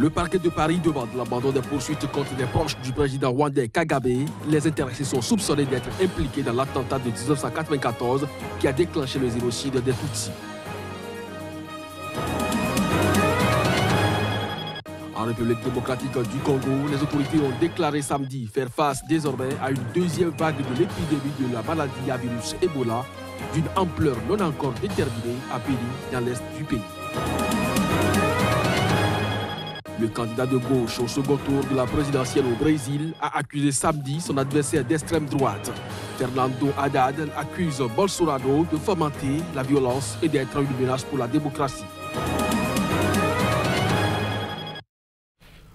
Le parquet de Paris demande l'abandon des poursuites contre des proches du président rwandais Kagame. Les intéressés sont soupçonnés d'être impliqués dans l'attentat de 1994 qui a déclenché le génocide des Tutsis. En République démocratique du Congo, les autorités ont déclaré samedi faire face désormais à une deuxième vague de l'épidémie de la maladie à virus Ebola d'une ampleur non encore déterminée à Béni, dans l'est du pays. Le candidat de gauche au second tour de la présidentielle au Brésil a accusé samedi son adversaire d'extrême droite. Fernando Haddad accuse Bolsonaro de fomenter la violence et d'être une menace pour la démocratie.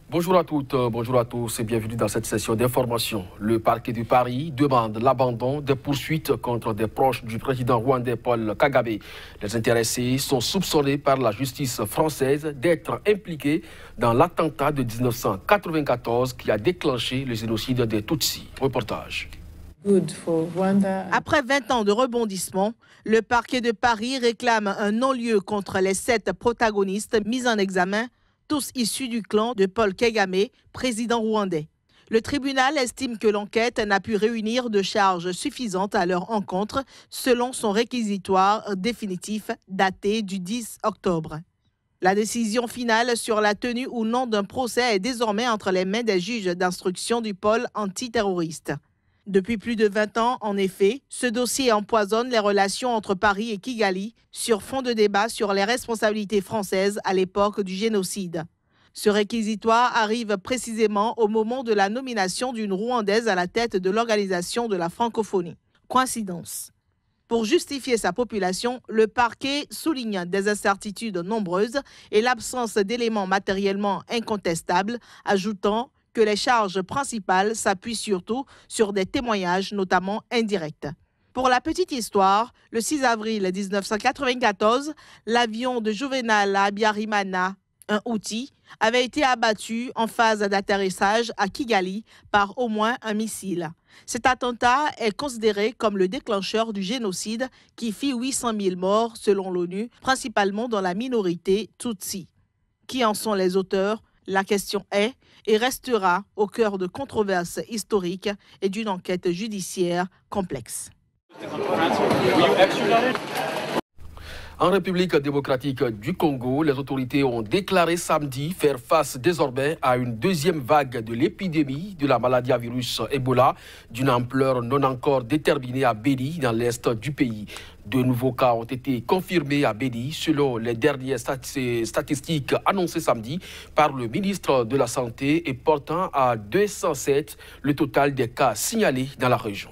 Bonjour à toutes, bonjour à tous et bienvenue dans cette session d'information. Le parquet de Paris demande l'abandon des poursuites contre des proches du président rwandais Paul Kagame. Les intéressés sont soupçonnés par la justice française d'être impliqués dans l'attentat de 1994 qui a déclenché le génocide des Tutsis. Reportage. Après 20 ans de rebondissement, le parquet de Paris réclame un non-lieu contre les 7 protagonistes mis en examen, tous issus du clan de Paul Kagame, président rwandais. Le tribunal estime que l'enquête n'a pu réunir de charges suffisantes à leur encontre, selon son réquisitoire définitif daté du 10 octobre. La décision finale sur la tenue ou non d'un procès est désormais entre les mains des juges d'instruction du pôle antiterroriste. Depuis plus de 20 ans, en effet, ce dossier empoisonne les relations entre Paris et Kigali sur fond de débat sur les responsabilités françaises à l'époque du génocide. Ce réquisitoire arrive précisément au moment de la nomination d'une Rwandaise à la tête de l'Organisation de la francophonie. Coïncidence. Pour justifier sa population, le parquet souligne des incertitudes nombreuses et l'absence d'éléments matériellement incontestables, ajoutant que les charges principales s'appuient surtout sur des témoignages, notamment indirects. Pour la petite histoire, le 6 avril 1994, l'avion de Juvenal Habyarimana, un Houthi, avait été abattu en phase d'atterrissage à Kigali par au moins un missile. Cet attentat est considéré comme le déclencheur du génocide qui fit 800 000 morts selon l'ONU, principalement dans la minorité Tutsi. Qui en sont les auteurs? La question est et restera au cœur de controverses historiques et d'une enquête judiciaire complexe. En République démocratique du Congo, les autorités ont déclaré samedi faire face désormais à une deuxième vague de l'épidémie de la maladie à virus Ebola d'une ampleur non encore déterminée à Béni, dans l'est du pays. De nouveaux cas ont été confirmés à Béni selon les dernières statistiques annoncées samedi par le ministre de la Santé et portant à 207 le total des cas signalés dans la région.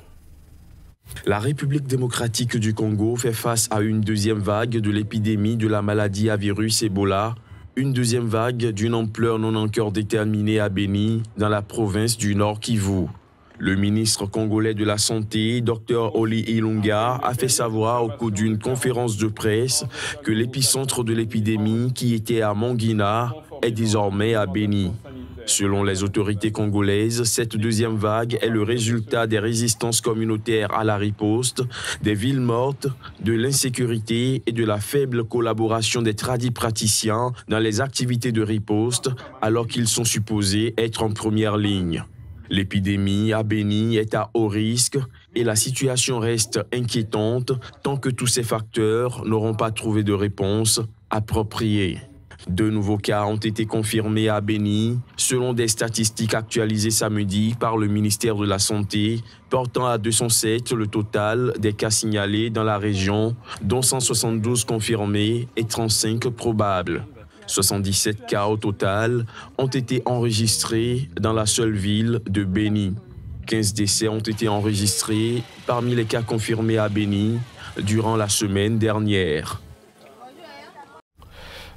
La République démocratique du Congo fait face à une deuxième vague de l'épidémie de la maladie à virus Ebola, une deuxième vague d'une ampleur non encore déterminée à Béni, dans la province du Nord Kivu. Le ministre congolais de la Santé, Dr Oli Ilunga, a fait savoir au cours d'une conférence de presse que l'épicentre de l'épidémie, qui était à Mangina, est désormais à Béni. Selon les autorités congolaises, cette deuxième vague est le résultat des résistances communautaires à la riposte, des villes mortes, de l'insécurité et de la faible collaboration des tradipraticiens dans les activités de riposte, alors qu'ils sont supposés être en première ligne. L'épidémie à Béni est à haut risque et la situation reste inquiétante tant que tous ces facteurs n'auront pas trouvé de réponse appropriée. 2 nouveaux cas ont été confirmés à Béni, selon des statistiques actualisées samedi par le ministère de la Santé, portant à 207 le total des cas signalés dans la région, dont 172 confirmés et 35 probables. 77 cas au total ont été enregistrés dans la seule ville de Béni. 15 décès ont été enregistrés parmi les cas confirmés à Béni durant la semaine dernière.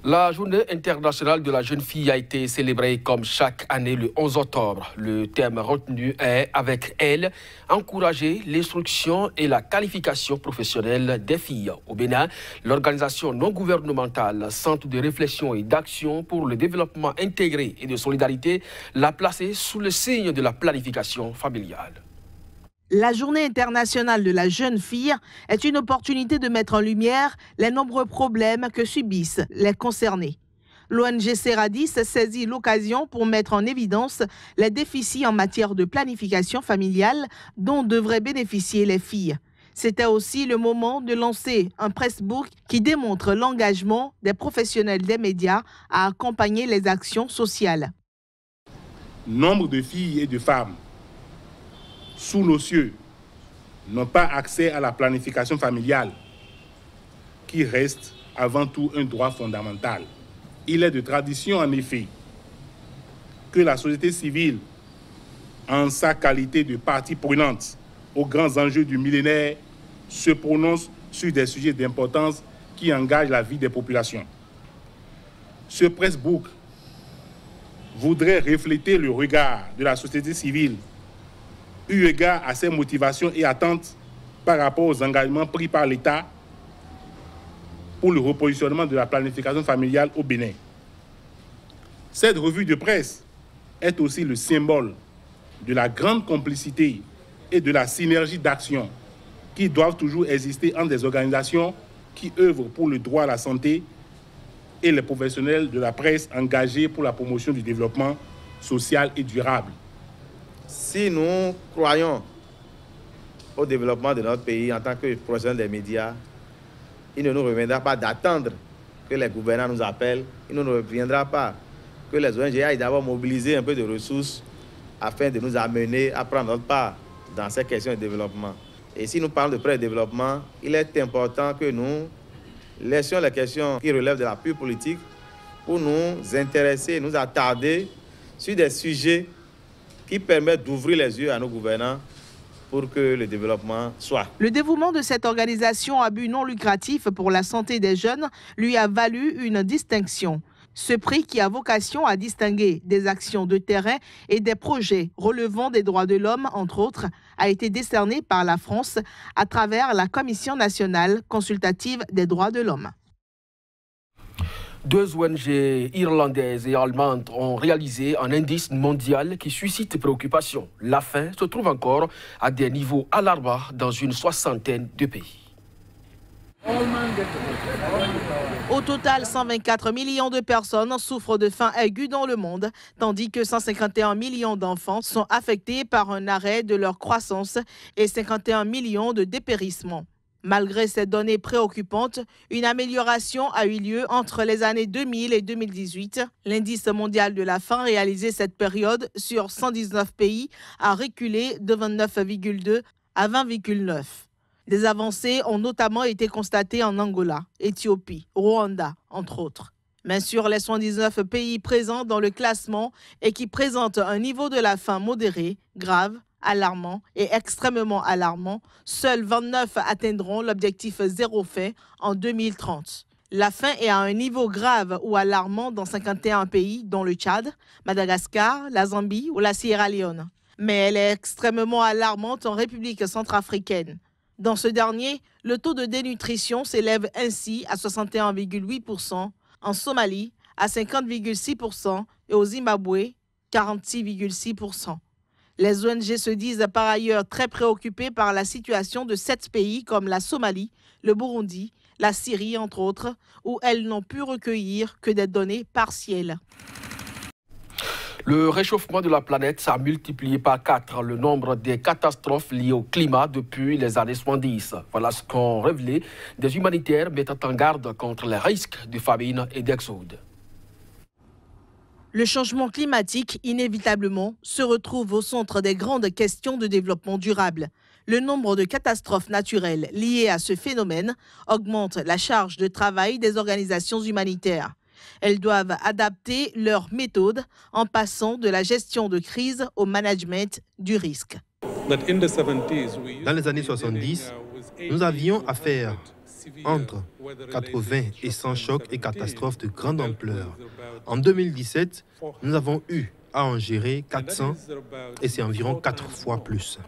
La journée internationale de la jeune fille a été célébrée comme chaque année le 11 octobre. Le thème retenu est, avec elle, encourager l'instruction et la qualification professionnelle des filles. Au Bénin, l'organisation non gouvernementale Centre de réflexion et d'action pour le développement intégré et de solidarité l'a placée sous le signe de la planification familiale. La journée internationale de la jeune fille est une opportunité de mettre en lumière les nombreux problèmes que subissent les concernés. L'ONG Serradis saisit l'occasion pour mettre en évidence les déficits en matière de planification familiale dont devraient bénéficier les filles. C'était aussi le moment de lancer un pressbook qui démontre l'engagement des professionnels des médias à accompagner les actions sociales. Nombre de filles et de femmes sous nos cieux n'ont pas accès à la planification familiale, qui reste avant tout un droit fondamental. Il est de tradition, en effet, que la société civile, en sa qualité de partie prenante aux grands enjeux du millénaire, se prononce sur des sujets d'importance qui engagent la vie des populations. Ce pressbook voudrait refléter le regard de la société civile, eu égard à ses motivations et attentes par rapport aux engagements pris par l'État pour le repositionnement de la planification familiale au Bénin. Cette revue de presse est aussi le symbole de la grande complicité et de la synergie d'action qui doivent toujours exister entre des organisations qui œuvrent pour le droit à la santé et les professionnels de la presse engagés pour la promotion du développement social et durable. Si nous croyons au développement de notre pays en tant que professionnels des médias, il ne nous reviendra pas d'attendre que les gouvernants nous appellent. Il ne nous reviendra pas que les ONG aillent d'abord mobiliser un peu de ressources afin de nous amener à prendre notre part dans ces questions de développement. Et si nous parlons de pré-développement, il est important que nous laissions les questions qui relèvent de la pure politique pour nous intéresser, nous attarder sur des sujets qui permettent d'ouvrir les yeux à nos gouvernants pour que le développement soit. Le dévouement de cette organisation à but non lucratif pour la santé des jeunes lui a valu une distinction. Ce prix, qui a vocation à distinguer des actions de terrain et des projets relevant des droits de l'homme, entre autres, a été décerné par la France à travers la Commission nationale consultative des droits de l'homme. 2 ONG irlandaises et allemandes ont réalisé un indice mondial qui suscite préoccupation. La faim se trouve encore à des niveaux alarmants dans une soixantaine de pays. Au total, 124 millions de personnes souffrent de faim aiguë dans le monde, tandis que 151 millions d'enfants sont affectés par un arrêt de leur croissance et 51 millions de dépérissements. Malgré ces données préoccupantes, une amélioration a eu lieu entre les années 2000 et 2018. L'indice mondial de la faim réalisé cette période sur 119 pays a reculé de 29,2 à 20,9. Des avancées ont notamment été constatées en Angola, Éthiopie, Rwanda, entre autres. Mais sur les 119 pays présents dans le classement et qui présentent un niveau de la faim modéré, grave, alarmant et extrêmement alarmant, seuls 29 atteindront l'objectif zéro faim en 2030. La faim est à un niveau grave ou alarmant dans 51 pays, dont le Tchad, Madagascar, la Zambie ou la Sierra Leone. Mais elle est extrêmement alarmante en République centrafricaine. Dans ce dernier, le taux de dénutrition s'élève ainsi à 61,8%, en Somalie à 50,6% et au Zimbabwe 46,6%. Les ONG se disent par ailleurs très préoccupées par la situation de 7 pays comme la Somalie, le Burundi, la Syrie entre autres, où elles n'ont pu recueillir que des données partielles. Le réchauffement de la planète a multiplié par 4 le nombre des catastrophes liées au climat depuis les années 70. Voilà ce qu'ont révélé des humanitaires mettant en garde contre les risques de famine et d'exode. Le changement climatique, inévitablement, se retrouve au centre des grandes questions de développement durable. Le nombre de catastrophes naturelles liées à ce phénomène augmente la charge de travail des organisations humanitaires. Elles doivent adapter leurs méthodes en passant de la gestion de crise au management du risque. Dans les années 70, nous avions à faire entre 80 et 100 chocs et catastrophes de grande ampleur. En 2017, nous avons eu à en gérer 400 et c'est environ 4 fois plus.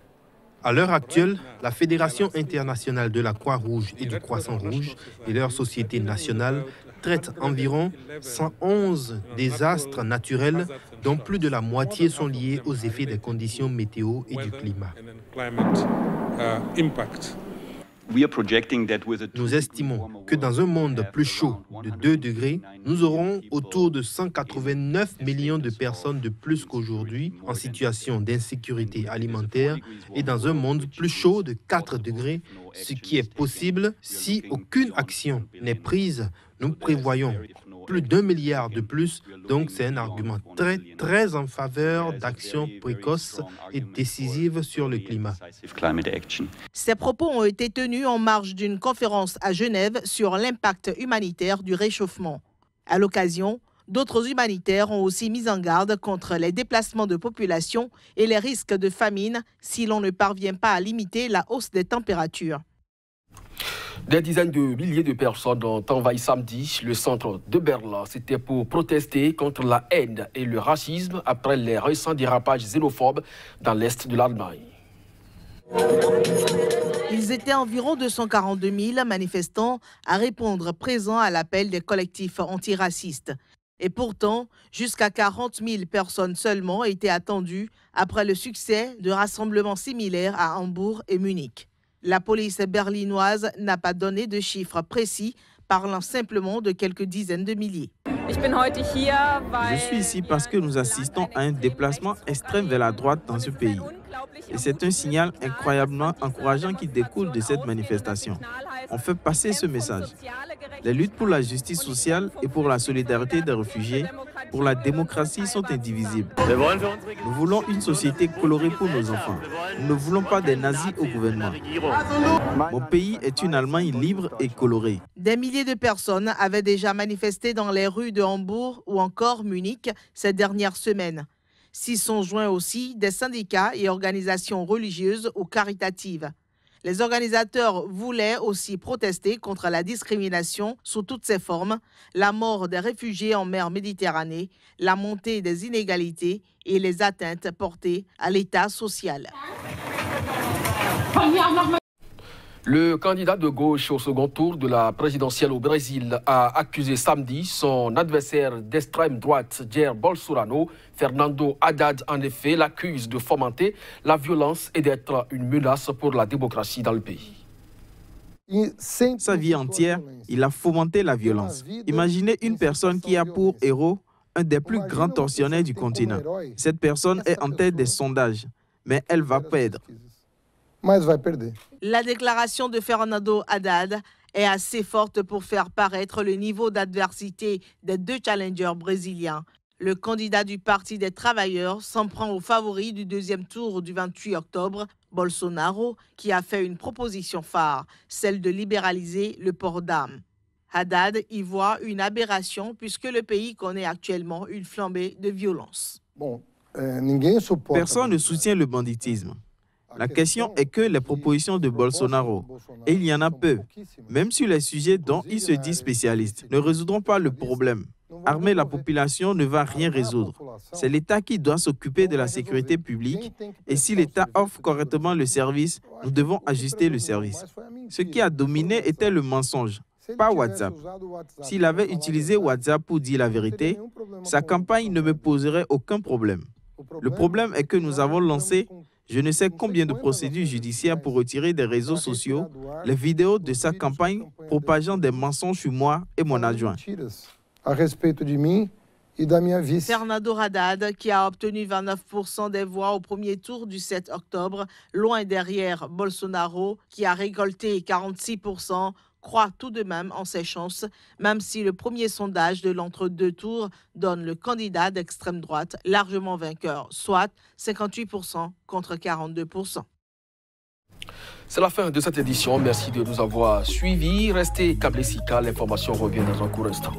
À l'heure actuelle, la Fédération internationale de la Croix-Rouge et du Croissant-Rouge et leurs sociétés nationales traitent environ 111 désastres naturels, dont plus de la moitié sont liés aux effets des conditions météo et du climat. Nous estimons que dans un monde plus chaud de 2 degrés, nous aurons autour de 189 millions de personnes de plus qu'aujourd'hui en situation d'insécurité alimentaire et dans un monde plus chaud de 4 degrés, ce qui est possible si aucune action n'est prise. Nous prévoyons plus d'1 milliard de plus, donc c'est un argument très en faveur d'actions précoces et décisives sur le climat. Ces propos ont été tenus en marge d'une conférence à Genève sur l'impact humanitaire du réchauffement. À l'occasion, d'autres humanitaires ont aussi mis en garde contre les déplacements de population et les risques de famine si l'on ne parvient pas à limiter la hausse des températures. Des dizaines de milliers de personnes ont envahi samedi le centre de Berlin. C'était pour protester contre la haine et le racisme après les récents dérapages xénophobes dans l'est de l'Allemagne. Ils étaient environ 242 000 manifestants à répondre présents à l'appel des collectifs antiracistes. Et pourtant, jusqu'à 40 000 personnes seulement étaient attendues après le succès de rassemblements similaires à Hambourg et Munich. La police berlinoise n'a pas donné de chiffres précis, parlant simplement de quelques dizaines de milliers. Je suis ici parce que nous assistons à un déplacement extrême vers la droite dans ce pays. Et c'est un signal incroyablement encourageant qui découle de cette manifestation. On fait passer ce message. Les luttes pour la justice sociale et pour la solidarité des réfugiés, pour la démocratie sont indivisibles. Nous voulons une société colorée pour nos enfants. Nous ne voulons pas des nazis au gouvernement. Mon pays est une Allemagne libre et colorée. Des milliers de personnes avaient déjà manifesté dans les rues de Hambourg ou encore Munich ces dernières semaines. S'y sont joints aussi des syndicats et organisations religieuses ou caritatives. Les organisateurs voulaient aussi protester contre la discrimination sous toutes ses formes, la mort des réfugiés en mer Méditerranée, la montée des inégalités et les atteintes portées à l'État social. Le candidat de gauche au second tour de la présidentielle au Brésil a accusé samedi son adversaire d'extrême droite, Jair Bolsonaro. Fernando Haddad, en effet, l'accuse de fomenter la violence et d'être une menace pour la démocratie dans le pays. Sa vie entière, il a fomenté la violence. Imaginez une personne qui a pour héros un des plus grands tortionnaires du continent. Cette personne est en tête des sondages, mais elle va perdre. La déclaration de Fernando Haddad est assez forte pour faire paraître le niveau d'adversité des deux challengers brésiliens. Le candidat du Parti des travailleurs s'en prend au favori du deuxième tour du 28 octobre, Bolsonaro, qui a fait une proposition phare, celle de libéraliser le port d'armes. Haddad y voit une aberration puisque le pays connaît actuellement une flambée de violence. Personne ne soutient le banditisme. La question est que les propositions de Bolsonaro, et il y en a peu, même sur les sujets dont il se dit spécialiste, ne résoudront pas le problème. Armer la population ne va rien résoudre. C'est l'État qui doit s'occuper de la sécurité publique et si l'État offre correctement le service, nous devons ajuster le service. Ce qui a dominé était le mensonge, pas WhatsApp. S'il avait utilisé WhatsApp pour dire la vérité, sa campagne ne me poserait aucun problème. Le problème est que nous avons lancé je ne sais combien de procédures judiciaires pour retirer des réseaux sociaux les vidéos de sa campagne propageant des mensonges sur moi et mon adjoint. Fernando Haddad, qui a obtenu 29% des voix au premier tour du 7 octobre, loin derrière Bolsonaro, qui a récolté 46%, croit tout de même en ses chances, même si le premier sondage de l'entre-deux tours donne le candidat d'extrême droite largement vainqueur, soit 58% contre 42%. C'est la fin de cette édition. Merci de nous avoir suivis. Restez câblés Sika. L'information revient dans un court instant.